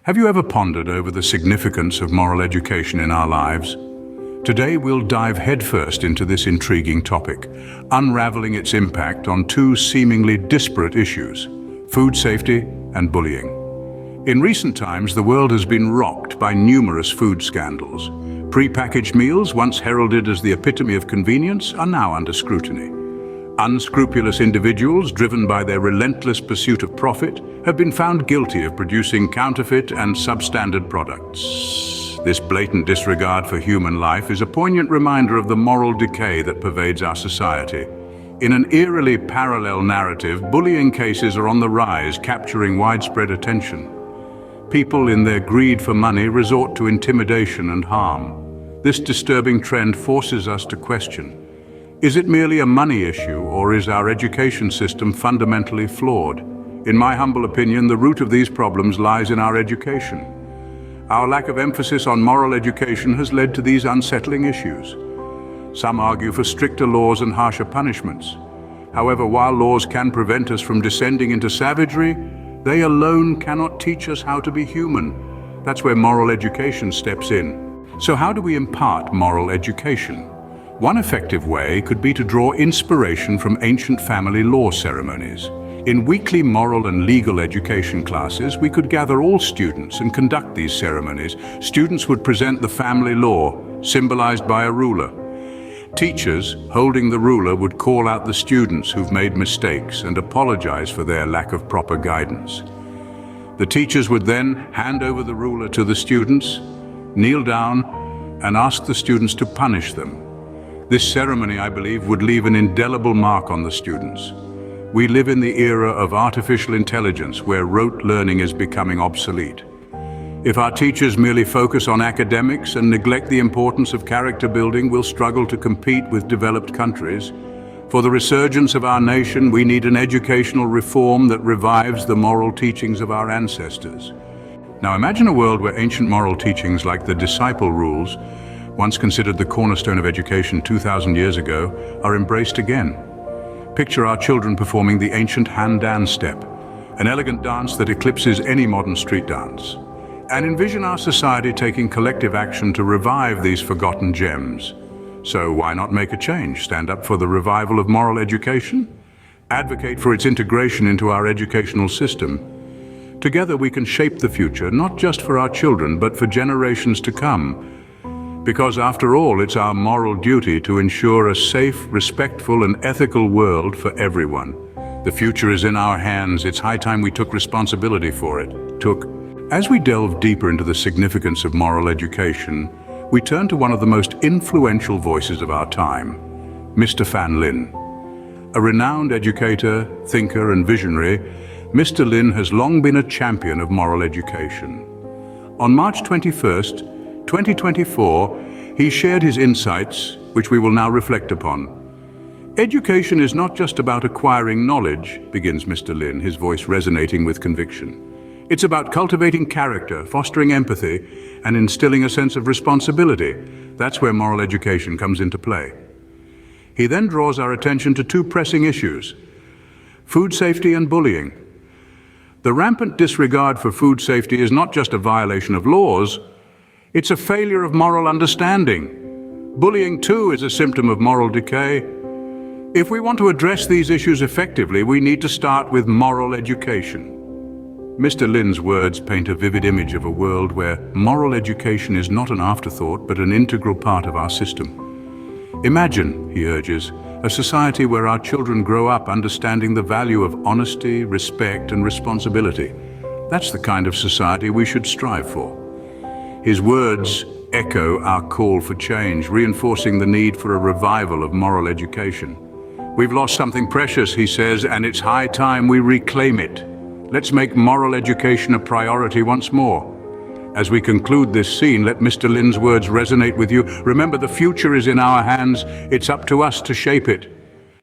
Have you ever pondered over the significance of moral education in our lives? Today we'll dive headfirst into this intriguing topic, unraveling its impact on two seemingly disparate issues: food safety and bullying. In recent times, the world has been rocked by numerous food scandals. Pre-packaged meals, once heralded as the epitome of convenience, are now under scrutiny. Unscrupulous individuals, driven by their relentless pursuit of profit, have been found guilty of producing counterfeit and substandard products. This blatant disregard for human life is a poignant reminder of the moral decay that pervades our society. In an eerily parallel narrative, bullying cases are on the rise, capturing widespread attention. People, in their greed for money, resort to intimidation and harm. This disturbing trend forces us to question: is it merely a money issue, or is our education system fundamentally flawed? In my humble opinion, the root of these problems lies in our education. Our lack of emphasis on moral education has led to these unsettling issues. Some argue for stricter laws and harsher punishments. However, while laws can prevent us from descending into savagery, they alone cannot teach us how to be human. That's where moral education steps in. So how do we impart moral education? One effective way could be to draw inspiration from ancient family law ceremonies. In weekly moral and legal education classes, we could gather all students and conduct these ceremonies. Students would present the family law, symbolized by a ruler. Teachers, holding the ruler, would call out the students who've made mistakes and apologize for their lack of proper guidance. The teachers would then hand over the ruler to the students, kneel down, and ask the students to punish them. This ceremony, I believe, would leave an indelible mark on the students. We live in the era of artificial intelligence, where rote learning is becoming obsolete. If our teachers merely focus on academics and neglect the importance of character building, we'll struggle to compete with developed countries. For the resurgence of our nation, we need an educational reform that revives the moral teachings of our ancestors. Now imagine a world where ancient moral teachings like the disciple rules, once considered the cornerstone of education 2,000 years ago, are embraced again. Picture our children performing the ancient Han-Dan step, an elegant dance that eclipses any modern street dance. And envision our society taking collective action to revive these forgotten gems. So why not make a change? Stand up for the revival of moral education? Advocate for its integration into our educational system. Together we can shape the future, not just for our children, but for generations to come. Because after all, it's our moral duty to ensure a safe, respectful, and ethical world for everyone. The future is in our hands. It's high time we took responsibility for it. As we delve deeper into the significance of moral education, we turn to one of the most influential voices of our time, Mr. Fan Lin. A renowned educator, thinker, and visionary, Mr. Lin has long been a champion of moral education. On March 21st, 2024, he shared his insights, which we will now reflect upon. Education is not just about acquiring knowledge, begins Mr. Lin, his voice resonating with conviction. It's about cultivating character, fostering empathy, and instilling a sense of responsibility. That's where moral education comes into play. He then draws our attention to two pressing issues: food safety and bullying. The rampant disregard for food safety is not just a violation of laws, it's a failure of moral understanding. Bullying, too, is a symptom of moral decay. If we want to address these issues effectively, we need to start with moral education. Mr. Lin's words paint a vivid image of a world where moral education is not an afterthought, but an integral part of our system. Imagine, he urges, a society where our children grow up understanding the value of honesty, respect, and responsibility. That's the kind of society we should strive for. His words echo our call for change, reinforcing the need for a revival of moral education. We've lost something precious, he says, and it's high time we reclaim it. Let's make moral education a priority once more. As we conclude this scene, let Mr. Lin's words resonate with you. Remember, the future is in our hands. It's up to us to shape it.